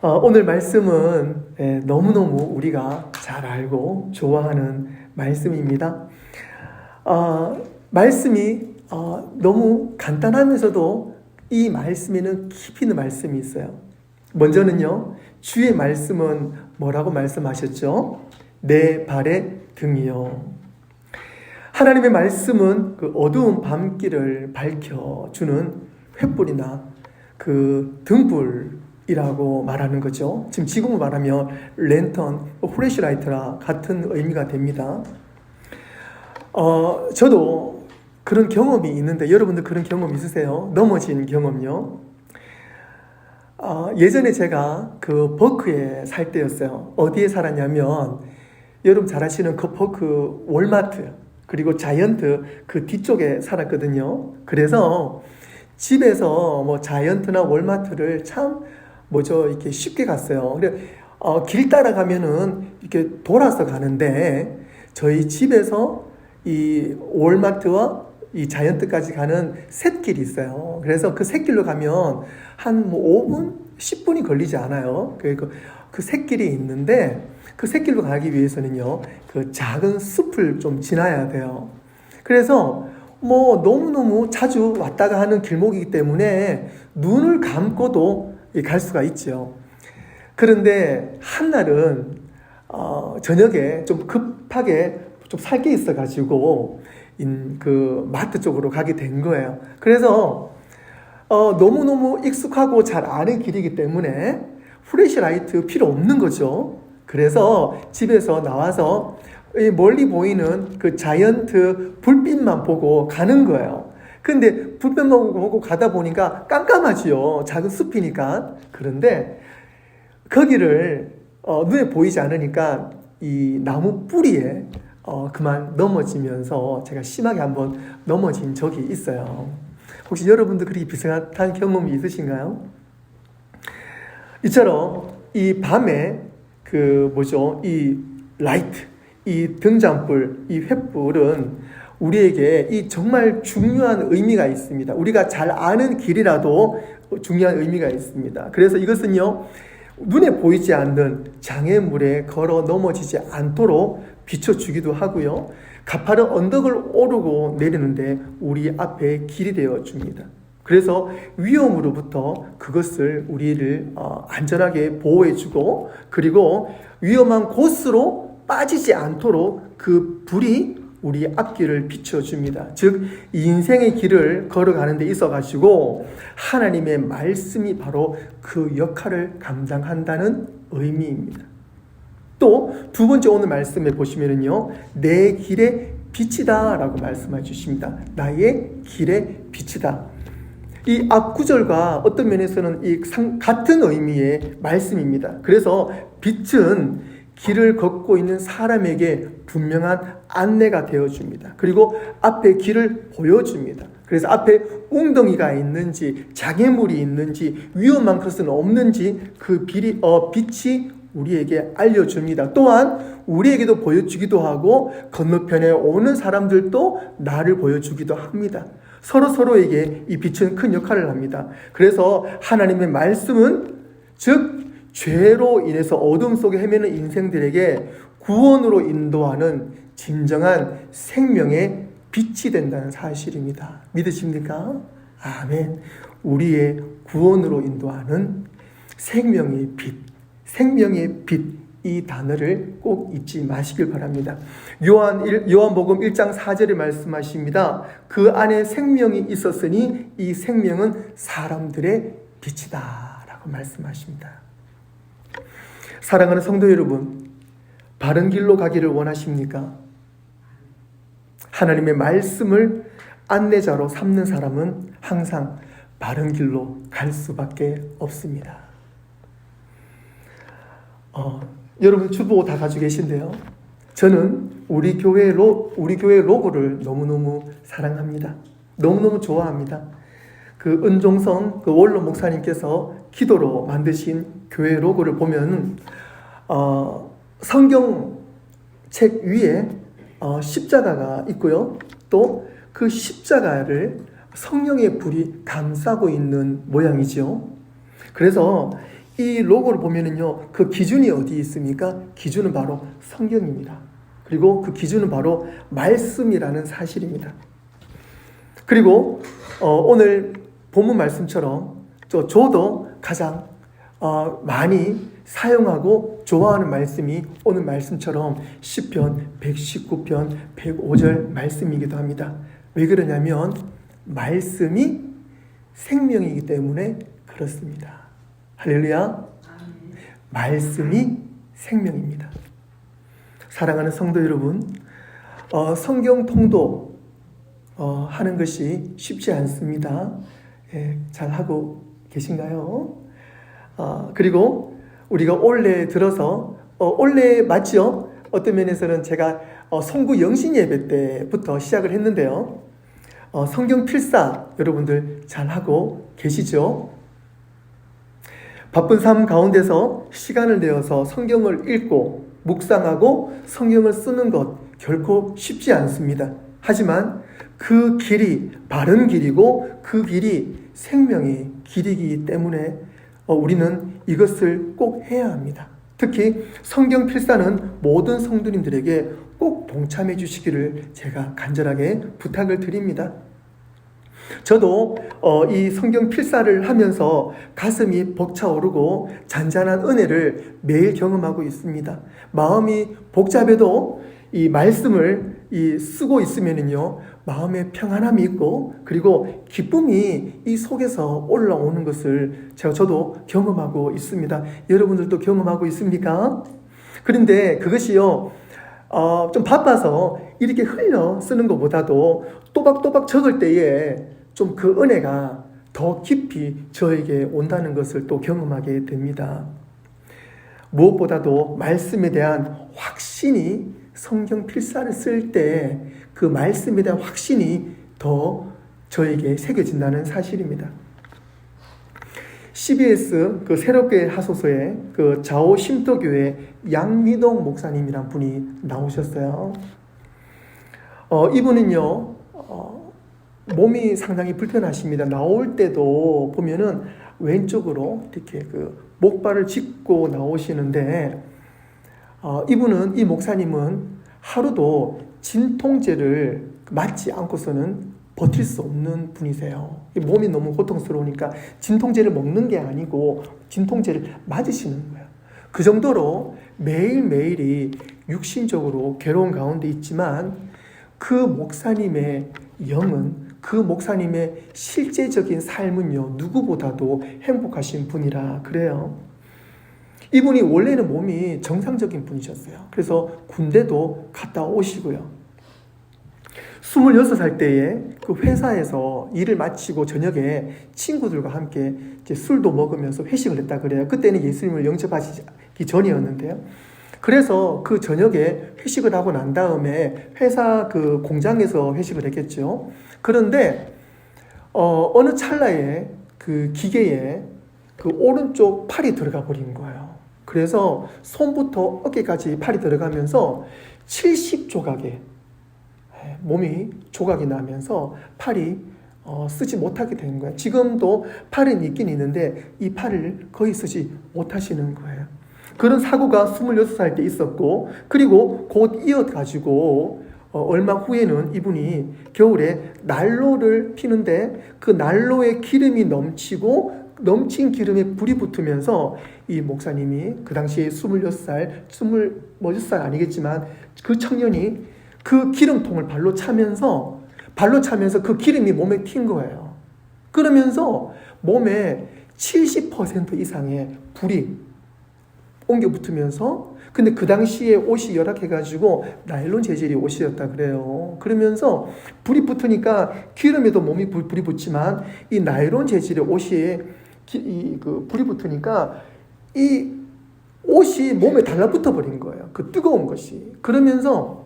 오늘 말씀은 너무너무 우리가 잘 알고 좋아하는 말씀입니다. 말씀이 너무 간단하면서도 이 말씀에는 깊이 있는 말씀이 있어요. 먼저는요, 주의 말씀은 뭐라고 말씀하셨죠? 내 발의 등이요. 하나님의 말씀은 그 어두운 밤길을 밝혀주는 횃불이나 그 등불이라고 말하는 거죠. 지금 지금으로 말하면 랜턴, 플래시라이트라 같은 의미가 됩니다. 저도 그런 경험이 있는데 여러분들 그런 경험 있으세요? 넘어진 경험요? 예전에 제가 그 버크에 살 때였어요. 어디에 살았냐면 여러분 잘 아시는 그 버크 월마트 그리고 자이언트 그 뒤쪽에 살았거든요. 그래서 집에서 뭐 자이언트나 월마트를 이렇게 쉽게 갔어요. 길 따라가면은 이렇게 돌아서 가는데 저희 집에서 이 월마트와 이 자이언트까지 가는 샛길이 있어요. 그래서 그 샛길로 가면 한 5분, 10분이 걸리지 않아요. 그 샛길이 있는데 그 샛길로 가기 위해서는요, 그 작은 숲을 좀 지나야 돼요. 그래서 너무너무 자주 왔다가 하는 길목이기 때문에 눈을 감고도 갈 수가 있죠. 그런데 한날은 저녁에 좀 급하게 좀 살 게 있어가지고 그 마트 쪽으로 가게 된 거예요. 그래서 너무너무 익숙하고 잘 아는 길이기 때문에 플래시라이트 필요 없는 거죠. 그래서 집에서 나와서 멀리 보이는 그 자이언트 불빛만 보고 가는 거예요. 근데 불빛만 보고 가다 보니까 깜깜하지요. 작은 숲이니까. 그런데 거기를 눈에 보이지 않으니까 이 나무 뿌리에 그만 넘어지면서 제가 심하게 한번 넘어진 적이 있어요. 혹시 여러분도 그렇게 비슷한 경험이 있으신가요? 이처럼 이 밤에 이 라이트, 이 등잔불, 이 횃불은 우리에게 이 정말 중요한 의미가 있습니다. 우리가 잘 아는 길이라도 중요한 의미가 있습니다. 그래서 이것은요, 눈에 보이지 않는 장애물에 걸어 넘어지지 않도록 비춰주기도 하고요, 가파른 언덕을 오르고 내리는데 우리 앞에 길이 되어 줍니다. 그래서 위험으로부터 그것을 우리를 안전하게 보호해주고, 그리고 위험한 곳으로 빠지지 않도록 그 불이 우리 앞길을 비춰줍니다. 즉 인생의 길을 걸어가는 데 있어가지고 하나님의 말씀이 바로 그 역할을 감당한다는 의미입니다. 또 두 번째 오늘 말씀에 보시면은요, 내 길의 빛이다 라고 말씀해 주십니다. 나의 길의 빛이다. 이 앞구절과 어떤 면에서는 같은 의미의 말씀입니다. 그래서 빛은 길을 걷고 있는 사람에게 분명한 안내가 되어줍니다. 그리고 앞에 길을 보여줍니다. 그래서 앞에 웅덩이가 있는지 장애물이 있는지 위험한 것은 없는지 그 빛이 우리에게 알려줍니다. 또한 우리에게도 보여주기도 하고 건너편에 오는 사람들도 나를 보여주기도 합니다. 서로에게 이 빛은 큰 역할을 합니다. 그래서 하나님의 말씀은 즉 죄로 인해서 어둠 속에 헤매는 인생들에게 구원으로 인도하는 진정한 생명의 빛이 된다는 사실입니다. 믿으십니까? 아멘. 우리의 구원으로 인도하는 생명의 빛, 생명의 빛, 이 단어를 꼭 잊지 마시길 바랍니다. 요한복음 1장 4절에 말씀하십니다. 그 안에 생명이 있었으니 이 생명은 사람들의 빛이다 라고 말씀하십니다. 사랑하는 성도 여러분, 바른 길로 가기를 원하십니까? 하나님의 말씀을 안내자로 삼는 사람은 항상 바른 길로 갈 수밖에 없습니다. 여러분 주보 다 가지고 계신데요. 저는 우리 교회 로고를 너무너무 사랑합니다. 너무너무 좋아합니다. 그 은종성 원로 목사님께서 기도로 만드신 교회 로고를 보면 성경책 위에 십자가가 있고요. 또 그 십자가를 성령의 불이 감싸고 있는 모양이죠. 그래서 이 로고를 보면은요, 그 기준이 어디 있습니까? 기준은 바로 성경입니다. 그리고 그 기준은 바로 말씀이라는 사실입니다. 그리고 오늘 본문 말씀처럼 저도 가장 많이 사용하고 좋아하는 말씀이 오늘 말씀처럼 시편 119편 105절 말씀이기도 합니다. 왜 그러냐면 말씀이 생명이기 때문에 그렇습니다. 할렐루야. 말씀이 생명입니다. 사랑하는 성도 여러분, 성경 통독 하는 것이 쉽지 않습니다. 잘 하고 계신가요? 그리고 우리가 올해 들어서 올해 맞죠? 어떤 면에서는 제가 송구 영신 예배 때부터 시작을 했는데요. 성경 필사 여러분들 잘 하고 계시죠? 바쁜 삶 가운데서 시간을 내어서 성경을 읽고 묵상하고 성경을 쓰는 것 결코 쉽지 않습니다. 하지만 그 길이 바른 길이고 그 길이 생명의 길이기 때문에 우리는 이것을 꼭 해야 합니다. 특히 성경 필사는 모든 성도님들에게 꼭 동참해 주시기를 제가 간절하게 부탁을 드립니다. 저도 이 성경 필사를 하면서 가슴이 벅차오르고 잔잔한 은혜를 매일 경험하고 있습니다. 마음이 복잡해도 이 말씀을 쓰고 있으면은요, 마음에 평안함이 있고 그리고 기쁨이 이 속에서 올라오는 것을 저도 경험하고 있습니다. 여러분들도 경험하고 있습니까? 그런데 그것이요, 좀 바빠서 이렇게 흘려 쓰는 것보다도 또박또박 적을 때에 좀 그 은혜가 더 깊이 저에게 온다는 것을 또 경험하게 됩니다. 무엇보다도 말씀에 대한 확신이 성경 필사를 쓸 때 그 말씀에 대한 확신이 더 저에게 새겨진다는 사실입니다. CBS 그 새롭게 하소서에 그 좌우 쉼터교회 양미동 목사님이란 분이 나오셨어요. 이분은요, 몸이 상당히 불편하십니다. 나올 때도 보면은 왼쪽으로 이렇게 그 목발을 짚고 나오시는데, 이 목사님은 하루도 진통제를 맞지 않고서는 버틸 수 없는 분이세요. 몸이 너무 고통스러우니까 진통제를 먹는 게 아니고 진통제를 맞으시는 거예요. 그 정도로 매일매일이 육신적으로 괴로운 가운데 있지만 그 목사님의 영은, 그 목사님의 실제적인 삶은요, 누구보다도 행복하신 분이라 그래요. 이분이 원래는 몸이 정상적인 분이셨어요. 그래서 군대도 갔다 오시고요. 26살 때에 그 회사에서 일을 마치고 저녁에 친구들과 함께 이제 술도 먹으면서 회식을 했다 그래요. 그때는 예수님을 영접하시기 전이었는데요. 그래서 그 저녁에 회식을 하고 난 다음에 회사 그 공장에서 회식을 했겠죠. 그런데 어느 찰나에 그 기계에 그 오른쪽 팔이 들어가 버린 거예요. 그래서 손부터 어깨까지 팔이 들어가면서 70조각의 몸이 조각이 나면서 팔이 쓰지 못하게 된 거예요. 지금도 팔은 있긴 있는데 이 팔을 거의 쓰지 못하시는 거예요. 그런 사고가 26살 때 있었고, 그리고 곧 이어가지고 얼마 후에는 이분이 겨울에 난로를 피는데 그 난로에 기름이 넘치고 넘친 기름에 불이 붙으면서 이 목사님이 그 당시에 26살 아니겠지만 그 청년이 그 기름통을 발로 차면서 그 기름이 몸에 튄 거예요. 그러면서 몸에 70% 이상의 불이 옮겨 붙으면서, 근데 그 당시에 옷이 열악해가지고 나일론 재질의 옷이었다 그래요. 그러면서 불이 붙으니까 기름에도 불이 붙지만 이 나일론 재질의 옷이 그 불이 붙으니까 이 옷이 몸에 달라붙어 버린 거예요. 그 뜨거운 것이. 그러면서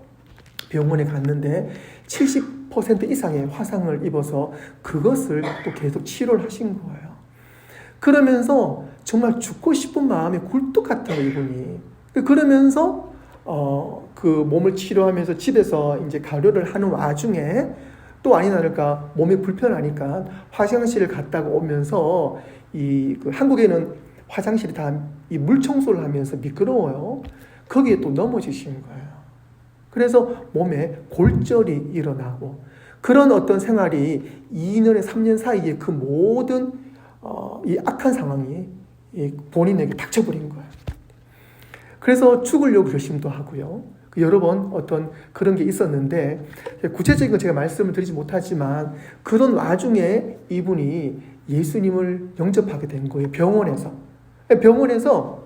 병원에 갔는데 70% 이상의 화상을 입어서 그것을 또 계속 치료를 하신 거예요. 그러면서 정말 죽고 싶은 마음이 굴뚝 같아요, 이분이. 그러면서 그 몸을 치료하면서 집에서 이제 가료를 하는 와중에 또 아니나 다를까 몸이 불편하니까 화장실을 갔다가 오면서 그 한국에는 화장실이 다 이 물 청소를 하면서 미끄러워요. 거기에 또 넘어지신 거예요. 그래서 몸에 골절이 일어나고 그런 어떤 생활이 2년에 3년 사이에 그 모든 이 악한 상황이 본인에게 닥쳐버린 거예요. 그래서 죽으려고 결심도 하고요. 여러 번 어떤 그런 게 있었는데 구체적인 건 제가 말씀을 드리지 못하지만 그런 와중에 이분이 예수님을 영접하게 된 거예요. 병원에서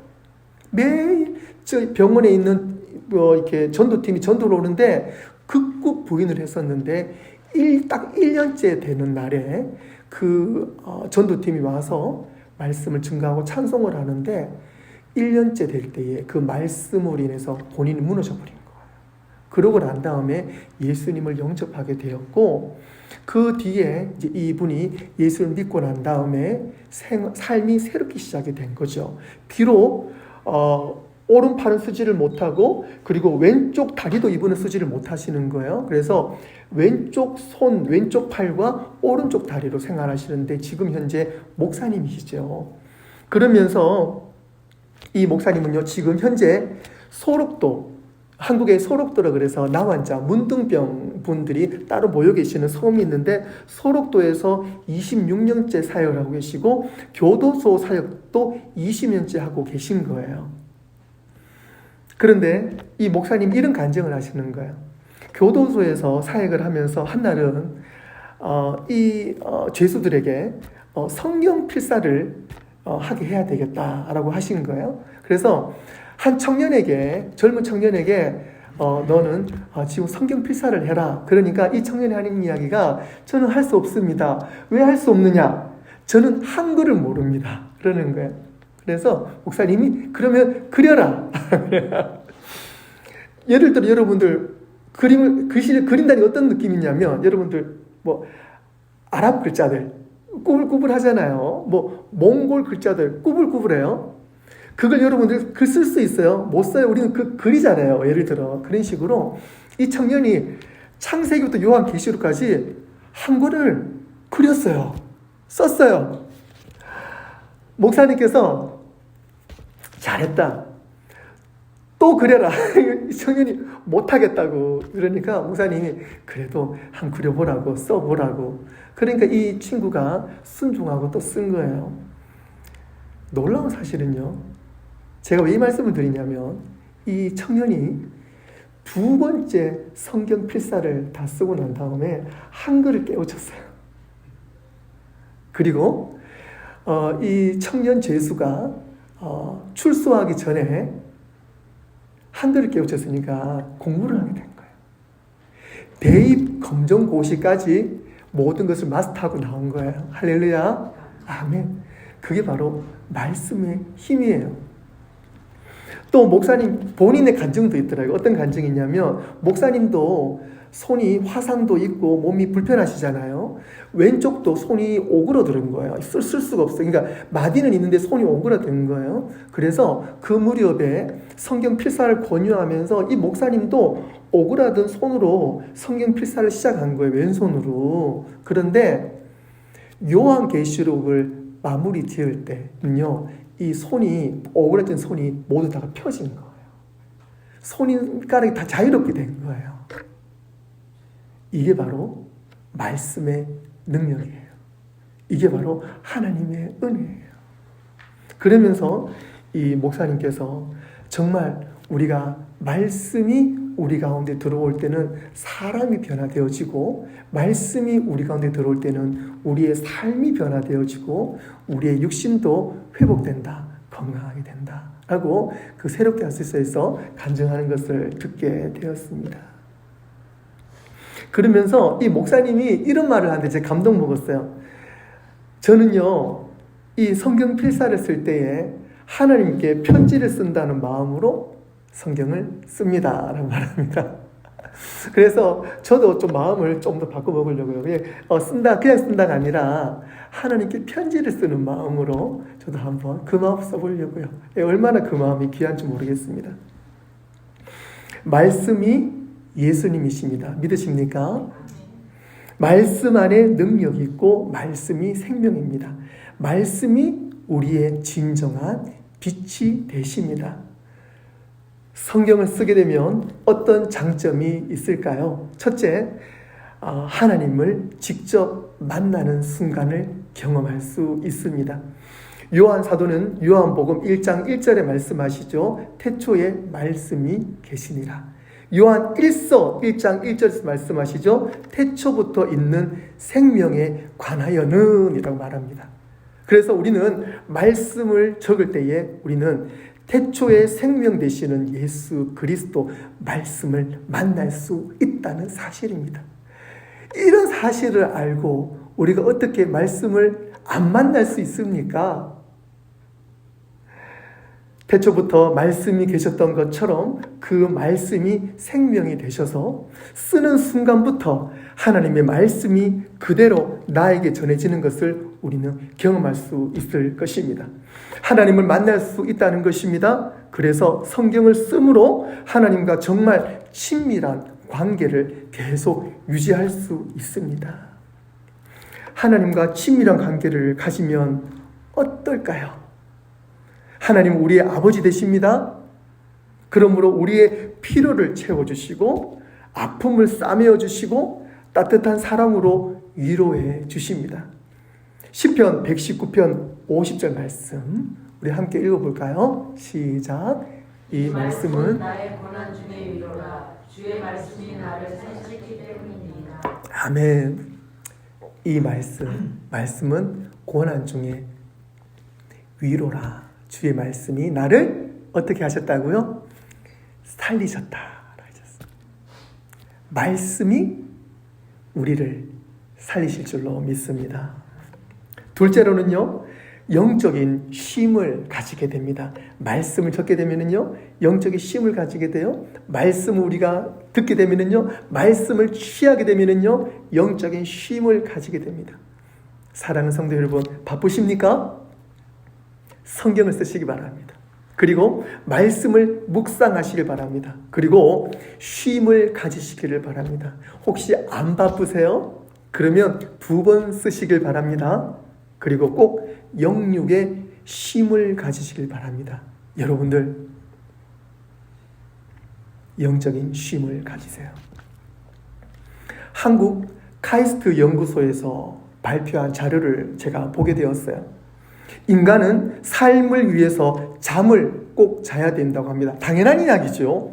매일 저 병원에 있는 이렇게 전도팀이 전도를 오는데 극구 부인을 했었는데 딱 1년째 되는 날에 그 전도팀이 와서 말씀을 증거하고 찬송을 하는데 1년째 될 때에 그 말씀으로 인해서 본인이 무너져 버린 거예요. 그러고 난 다음에 예수님을 영접하게 되었고 그 뒤에 이제 이분이 예수를 믿고 난 다음에 삶이 새롭게 시작이 된 거죠. 비록 오른팔은 쓰지를 못하고 그리고 왼쪽 다리도 이분은 쓰지를 못하시는 거예요. 그래서 왼쪽 손, 왼쪽 팔과 오른쪽 다리로 생활하시는데 지금 현재 목사님이시죠. 그러면서 이 목사님은요, 지금 현재 소록도, 한국의 소록도라 그래서 나환자, 문둥병 분들이 따로 모여 계시는 섬이 있는데 소록도에서 26년째 사역을 하고 계시고 교도소 사역도 20년째 하고 계신 거예요. 그런데 이 목사님 이런 간증을 하시는 거예요. 교도소에서 사역을 하면서 한날은 죄수들에게 성경 필사를 하게 해야 되겠다라고 하신 거예요. 그래서 한 청년에게, 젊은 청년에게 너는 지금 성경 필사를 해라. 그러니까 이 청년이 하는 이야기가 저는 할 수 없습니다. 왜 할 수 없느냐? 저는 한글을 모릅니다. 그러는 거예요. 그래서 목사님이 그러면 그려라. 예를 들어 여러분들 글씨를 그린다는 게 어떤 느낌이냐면 여러분들 아랍 글자들 꾸불꾸불 하잖아요. 몽골 글자들 꾸불꾸불해요. 그걸 여러분들 글 쓸 수 있어요? 못 써요. 우리는 그리잖아요. 예를 들어 그런 식으로 이 청년이 창세기부터 요한계시록까지 한글을 그렸어요. 썼어요. 목사님께서 잘했다. 또 그려라. 이 청년이 못하겠다고. 그러니까 목사님이 그래도 한번 그려보라고, 써보라고. 그러니까 이 친구가 순종하고 또 쓴 거예요. 놀라운 사실은요. 제가 왜 이 말씀을 드리냐면 이 청년이 2번째 성경 필사를 다 쓰고 난 다음에 한글을 깨우쳤어요. 그리고 이 청년 죄수가 출소하기 전에 한글을 깨우쳤으니까 공부를 하게 된 거예요. 대입 검정고시까지 모든 것을 마스터하고 나온 거예요. 할렐루야. 아멘. 그게 바로 말씀의 힘이에요. 또 목사님 본인의 간증도 있더라고요. 어떤 간증이냐면 목사님도 손이 화상도 있고 몸이 불편하시잖아요. 왼쪽도 손이 오그러드는 거예요. 쓸 수가 없어요. 그러니까 마디는 있는데 손이 오그러드는 거예요. 그래서 그 무렵에 성경 필사를 권유하면서 이 목사님도 오그라든 손으로 성경 필사를 시작한 거예요. 왼손으로. 그런데 요한계시록을 마무리 지을 때는요. 이 손이 오그라진 손이 모두 다 펴진 거예요. 손가락이 다 자유롭게 된 거예요. 이게 바로 말씀의 능력이에요. 이게 바로 하나님의 은혜예요. 그러면서 이 목사님께서 정말 우리가 말씀이 우리 가운데 들어올 때는 사람이 변화되어지고 말씀이 우리 가운데 들어올 때는 우리의 삶이 변화되어지고 우리의 육신도 회복된다. 건강하게 된다. 라고 그 새롭게 하시서에서 간증하는 것을 듣게 되었습니다. 그러면서 이 목사님이 이런 말을 하는데 제가 감동 먹었어요. 저는요, 이 성경 필사를 쓸 때에 하나님께 편지를 쓴다는 마음으로 성경을 씁니다. 라고 말합니다. 그래서 저도 좀 마음을 좀 더 바꿔먹으려고요. 그냥 쓴다가 아니라 하나님께 편지를 쓰는 마음으로 저도 한번 그 마음 써보려고요. 얼마나 그 마음이 귀한지 모르겠습니다. 말씀이 예수님이십니다. 믿으십니까? 말씀 안에 능력이 있고 말씀이 생명입니다. 말씀이 우리의 진정한 빛이 되십니다. 성경을 쓰게 되면 어떤 장점이 있을까요? 첫째, 하나님을 직접 만나는 순간을 경험할 수 있습니다. 요한 사도는 요한복음 1장 1절에 말씀하시죠. 태초에 말씀이 계시니라. 요한 1서 1장 1절에서 말씀하시죠. 태초부터 있는 생명에 관하여는 이라고 말합니다. 그래서 우리는 말씀을 적을 때에 우리는 태초에 생명 되시는 예수 그리스도 말씀을 만날 수 있다는 사실입니다. 이런 사실을 알고 우리가 어떻게 말씀을 안 만날 수 있습니까? 태초부터 말씀이 계셨던 것처럼 그 말씀이 생명이 되셔서 쓰는 순간부터 하나님의 말씀이 그대로 나에게 전해지는 것을 우리는 경험할 수 있을 것입니다. 하나님을 만날 수 있다는 것입니다. 그래서 성경을 쓰므로 하나님과 정말 친밀한 관계를 계속 유지할 수 있습니다. 하나님과 친밀한 관계를 가지면 어떨까요? 하나님은 우리의 아버지 되십니다. 그러므로 우리의 필요를 채워주시고 아픔을 싸매어 주시고 따뜻한 사랑으로 위로해 주십니다. 시편 119편 50절 말씀 우리 함께 읽어볼까요? 시작. 이 말씀은 나의 고난 중의 위로라. 주의 말씀이 나를 살찌기 때문이니라. 아멘. 이 말씀은 고난 중에 위로라. 주의 말씀이 나를 어떻게 하셨다고요? 살리셨다. 말씀이 우리를 살리실 줄로 믿습니다. 둘째로는요, 영적인 쉼을 가지게 됩니다. 말씀을 듣게 되면은요, 영적인 쉼을 가지게 돼요. 말씀을 우리가 듣게 되면은요, 말씀을 취하게 되면은요, 영적인 쉼을 가지게 됩니다. 사랑하는 성도 여러분, 바쁘십니까? 성경을 쓰시기 바랍니다. 그리고 말씀을 묵상하시길 바랍니다. 그리고 쉼을 가지시기를 바랍니다. 혹시 안 바쁘세요? 그러면 2번 쓰시길 바랍니다. 그리고 꼭 영육의 쉼을 가지시길 바랍니다. 여러분들 영적인 쉼을 가지세요. 한국 카이스트 연구소에서 발표한 자료를 제가 보게 되었어요. 인간은 삶을 위해서 잠을 꼭 자야 된다고 합니다. 당연한 이야기죠.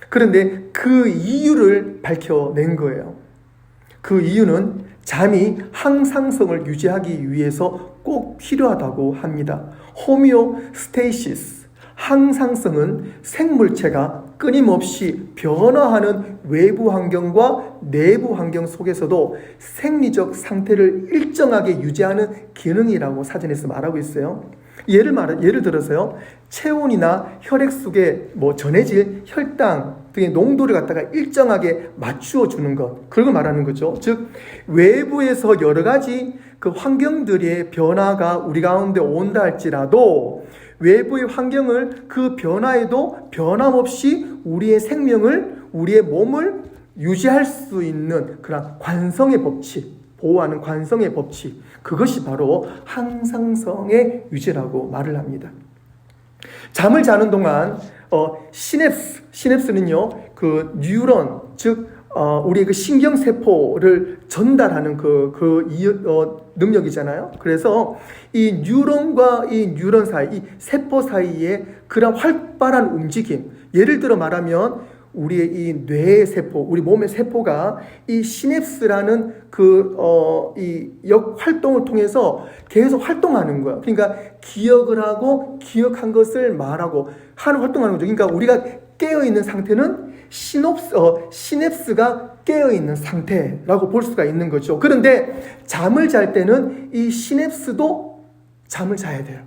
그런데 그 이유를 밝혀낸 거예요. 그 이유는 잠이 항상성을 유지하기 위해서 꼭 필요하다고 합니다. 호미오스테이시스, 항상성은 생물체가 끊임없이 변화하는 외부 환경과 내부 환경 속에서도 생리적 상태를 일정하게 유지하는 기능이라고 사전에서 말하고 있어요. 예를 들어서요, 체온이나 혈액 속에 전해질 혈당 등의 농도를 갖다가 일정하게 맞추어 주는 것, 그걸 말하는 거죠. 즉 외부에서 여러 가지 그 환경들의 변화가 우리 가운데 온다 할지라도 외부의 환경을 그 변화에도 변함없이 우리의 생명을, 우리의 몸을 유지할 수 있는 그런 관성의 법칙, 보호하는 관성의 법칙, 그것이 바로 항상성의 유지라고 말을 합니다. 잠을 자는 동안 시냅스는요, 그 뉴런, 즉 우리의 그 신경세포를 전달하는 능력이잖아요. 그래서 이 뉴런과 이 뉴런 사이, 이 세포 사이에 그런 활발한 움직임, 예를 들어 말하면 우리의 이 뇌의 세포, 우리 몸의 세포가 이 시냅스라는 이 역활동을 통해서 계속 활동하는 거야. 그러니까 기억을 하고 기억한 것을 말하고 활동하는 거죠. 그러니까 우리가 깨어있는 상태는 시냅스가 깨어있는 상태라고 볼 수가 있는 거죠. 그런데 잠을 잘 때는 이 시냅스도 잠을 자야 돼요.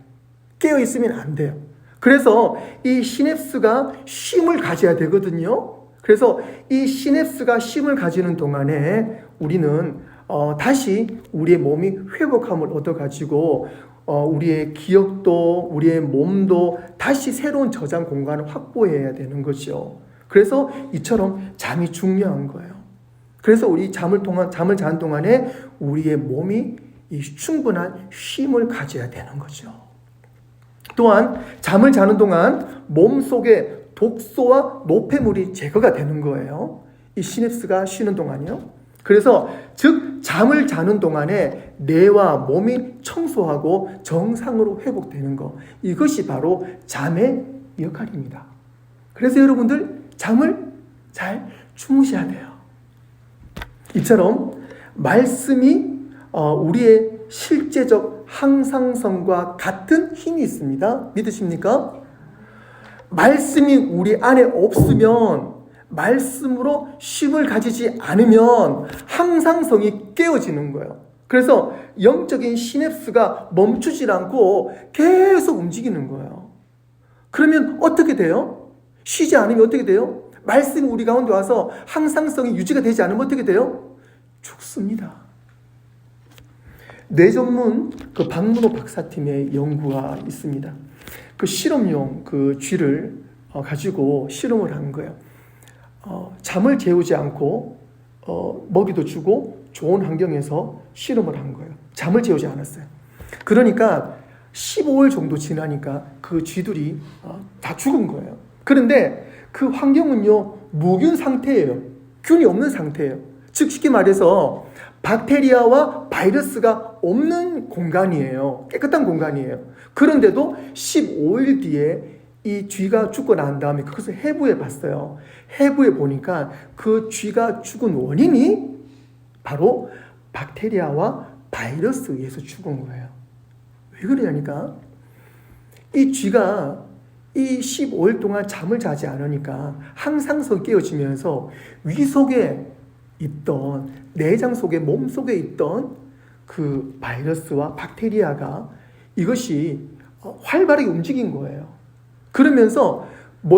깨어있으면 안 돼요. 그래서 이 시냅스가 쉼을 가져야 되거든요. 그래서 이 시냅스가 쉼을 가지는 동안에 우리는 다시 우리의 몸이 회복함을 얻어가지고 우리의 기억도 우리의 몸도 다시 새로운 저장 공간을 확보해야 되는 거죠. 그래서 이처럼 잠이 중요한 거예요. 그래서 우리 잠을 자는 동안에 우리의 몸이 이 충분한 쉼을 가져야 되는 거죠. 또한 잠을 자는 동안 몸속에 독소와 노폐물이 제거가 되는 거예요. 이 시냅스가 쉬는 동안이요. 그래서 즉 잠을 자는 동안에 뇌와 몸이 청소하고 정상으로 회복되는 것, 이것이 바로 잠의 역할입니다. 그래서 여러분들 잠을 잘 주무셔야 돼요. 이처럼 말씀이 우리의 실제적 항상성과 같은 힘이 있습니다. 믿으십니까? 말씀이 우리 안에 없으면, 말씀으로 쉼을 가지지 않으면 항상성이 깨어지는 거예요. 그래서 영적인 시냅스가 멈추질 않고 계속 움직이는 거예요. 그러면 어떻게 돼요? 쉬지 않으면 어떻게 돼요? 말씀이 우리 가운데 와서 항상성이 유지가 되지 않으면 어떻게 돼요? 죽습니다. 뇌전문 그 박문호 박사팀의 연구가 있습니다. 그 실험용 그 쥐를 가지고 실험을 한 거예요. 잠을 재우지 않고 먹이도 주고 좋은 환경에서 실험을 한 거예요. 잠을 재우지 않았어요. 그러니까 15일 정도 지나니까 그 쥐들이 다 죽은 거예요. 그런데 그 환경은요, 무균 상태예요. 균이 없는 상태예요. 즉 쉽게 말해서 박테리아와 바이러스가 없는 공간이에요. 깨끗한 공간이에요. 그런데도 15일 뒤에 이 쥐가 죽고 난 다음에 그것을 해부해 봤어요. 해부해 보니까 그 쥐가 죽은 원인이 바로 박테리아와 바이러스에 의해서 죽은 거예요. 왜 그러냐니까 이 쥐가 이 15일 동안 잠을 자지 않으니까 항상성 깨어지면서 위 속에 있던, 내장 속에, 몸 속에 있던 그 바이러스와 박테리아가 이것이 활발하게 움직인 거예요. 그러면서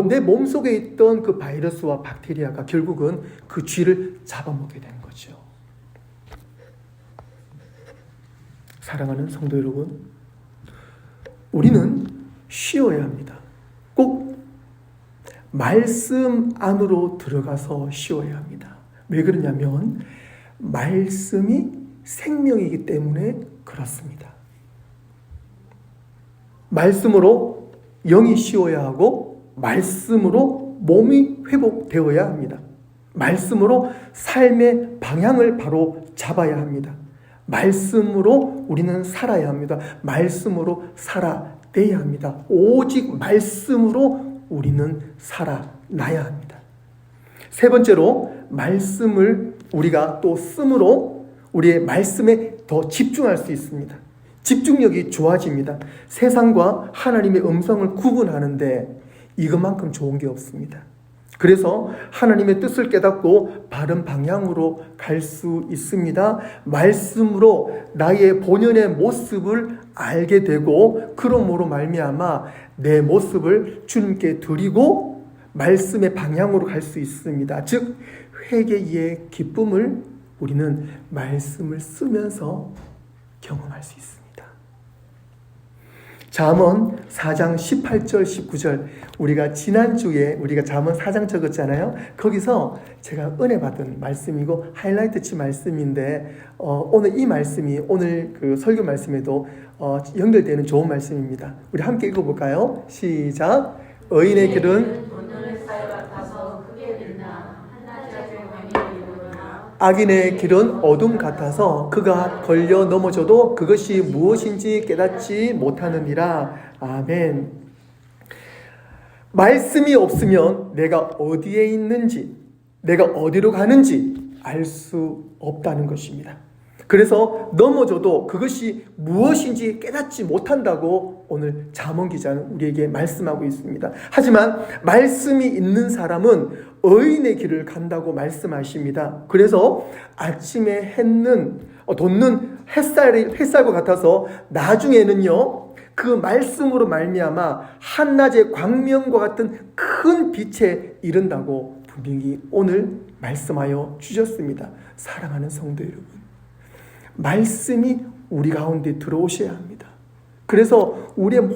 내 몸속에 있던 그 바이러스와 박테리아가 결국은 그 쥐를 잡아먹게 된 거죠. 사랑하는 성도 여러분, 우리는 쉬어야 합니다. 꼭 말씀 안으로 들어가서 쉬어야 합니다. 왜 그러냐면 말씀이 생명이기 때문에 그렇습니다. 말씀으로 영이 쉬어야 하고 말씀으로 몸이 회복되어야 합니다. 말씀으로 삶의 방향을 바로 잡아야 합니다. 말씀으로 우리는 살아야 합니다. 말씀으로 살아내야 합니다. 오직 말씀으로 우리는 살아나야 합니다. 세 번째로 말씀을 우리가 또 씀으로 우리의 말씀에 더 집중할 수 있습니다. 집중력이 좋아집니다. 세상과 하나님의 음성을 구분하는데 이것만큼 좋은 게 없습니다. 그래서 하나님의 뜻을 깨닫고 바른 방향으로 갈 수 있습니다. 말씀으로 나의 본연의 모습을 알게 되고 그러므로 말미암아 내 모습을 주님께 드리고 말씀의 방향으로 갈 수 있습니다. 즉 회개의 기쁨을 우리는 말씀을 쓰면서 경험할 수 있습니다. 잠언 4장 18절 19절 우리가 지난주에 우리가 잠언 4장 적었잖아요. 거기서 제가 은혜 받은 말씀이고 하이라이트 치 말씀인데 오늘 이 말씀이 오늘 그 설교 말씀에도 연결되는 좋은 말씀입니다. 우리 함께 읽어볼까요? 시작. 의인의 길은 악인의 길은 어둠 같아서 그가 걸려 넘어져도 그것이 무엇인지 깨닫지 못하느니라. 아멘. 말씀이 없으면 내가 어디에 있는지, 내가 어디로 가는지 알 수 없다는 것입니다. 그래서 넘어져도 그것이 무엇인지 깨닫지 못한다고 오늘 잠언 기자는 우리에게 말씀하고 있습니다. 하지만 말씀이 있는 사람은 의인의 길을 간다고 말씀하십니다. 그래서 아침에 돋는 햇살과 같아서 나중에는요 그 말씀으로 말미암아 한낮의 광명과 같은 큰 빛에 이른다고 분명히 오늘 말씀하여 주셨습니다. 사랑하는 성도 여러분, 말씀이 우리 가운데 들어오셔야 합니다. 그래서 우리의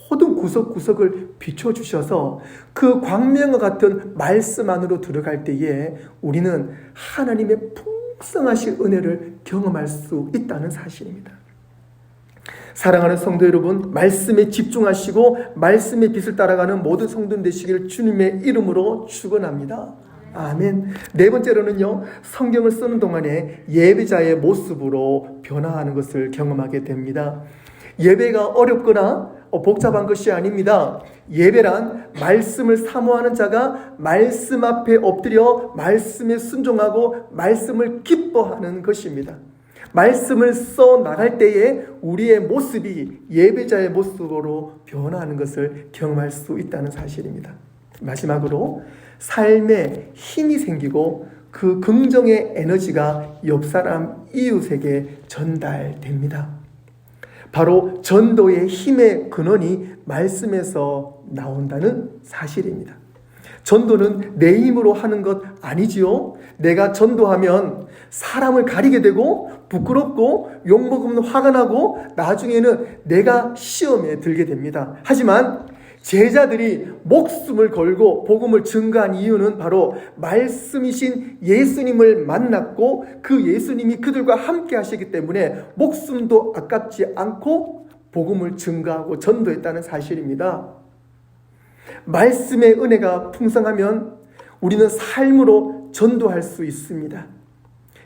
모든 구석구석을 비춰주셔서 그 광명과 같은 말씀 안으로 들어갈 때에 우리는 하나님의 풍성하신 은혜를 경험할 수 있다는 사실입니다. 사랑하는 성도 여러분, 말씀에 집중하시고 말씀의 빛을 따라가는 모든 성도님 되시기를 주님의 이름으로 축원합니다. 아멘. 네 번째로는요, 성경을 쓰는 동안에 예배자의 모습으로 변화하는 것을 경험하게 됩니다. 예배가 어렵거나 복잡한 것이 아닙니다. 예배란 말씀을 사모하는 자가 말씀 앞에 엎드려 말씀에 순종하고 말씀을 기뻐하는 것입니다. 말씀을 써 나갈 때에 우리의 모습이 예배자의 모습으로 변화하는 것을 경험할 수 있다는 사실입니다. 마지막으로 삶에 힘이 생기고 그 긍정의 에너지가 옆 사람 이웃에게 전달됩니다. 바로 전도의 힘의 근원이 말씀에서 나온다는 사실입니다. 전도는 내 힘으로 하는 것 아니지요. 내가 전도하면 사람을 가리게 되고 부끄럽고 욕먹으면 화가 나고 나중에는 내가 시험에 들게 됩니다. 하지만 제자들이 목숨을 걸고 복음을 증거한 이유는 바로 말씀이신 예수님을 만났고 그 예수님이 그들과 함께 하시기 때문에 목숨도 아깝지 않고 복음을 증거하고 전도했다는 사실입니다. 말씀의 은혜가 풍성하면 우리는 삶으로 전도할 수 있습니다.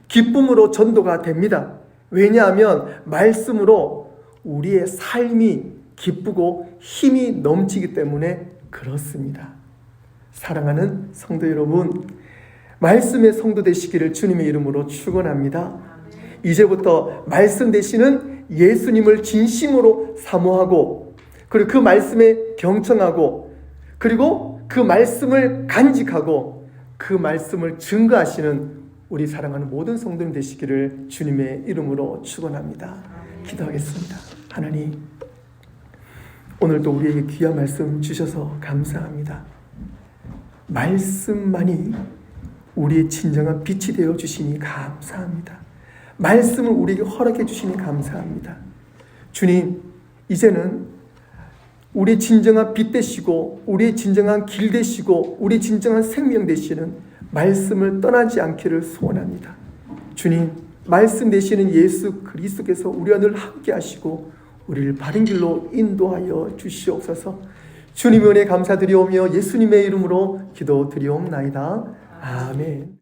기쁨으로 전도가 됩니다. 왜냐하면 말씀으로 우리의 삶이 기쁘고 힘이 넘치기 때문에 그렇습니다. 사랑하는 성도 여러분, 말씀의 성도 되시기를 주님의 이름으로 축원합니다. 이제부터 말씀 되시는 예수님을 진심으로 사모하고 그리고 그 말씀에 경청하고 그리고 그 말씀을 간직하고 그 말씀을 증거하시는 우리 사랑하는 모든 성도님 되시기를 주님의 이름으로 축원합니다. 기도하겠습니다. 하나님, 오늘도 우리에게 귀한 말씀 주셔서 감사합니다. 말씀만이 우리의 진정한 빛이 되어 주시니 감사합니다. 말씀을 우리에게 허락해 주시니 감사합니다. 주님, 이제는 우리의 진정한 빛 되시고 우리의 진정한 길 되시고 우리의 진정한 생명 되시는 말씀을 떠나지 않기를 소원합니다. 주님, 말씀 되시는 예수 그리스도께서 우리와 늘 함께 하시고 우리를 바른 길로 인도하여 주시옵소서. 주님의 은혜 감사드리오며 예수님의 이름으로 기도드리옵나이다. 아멘.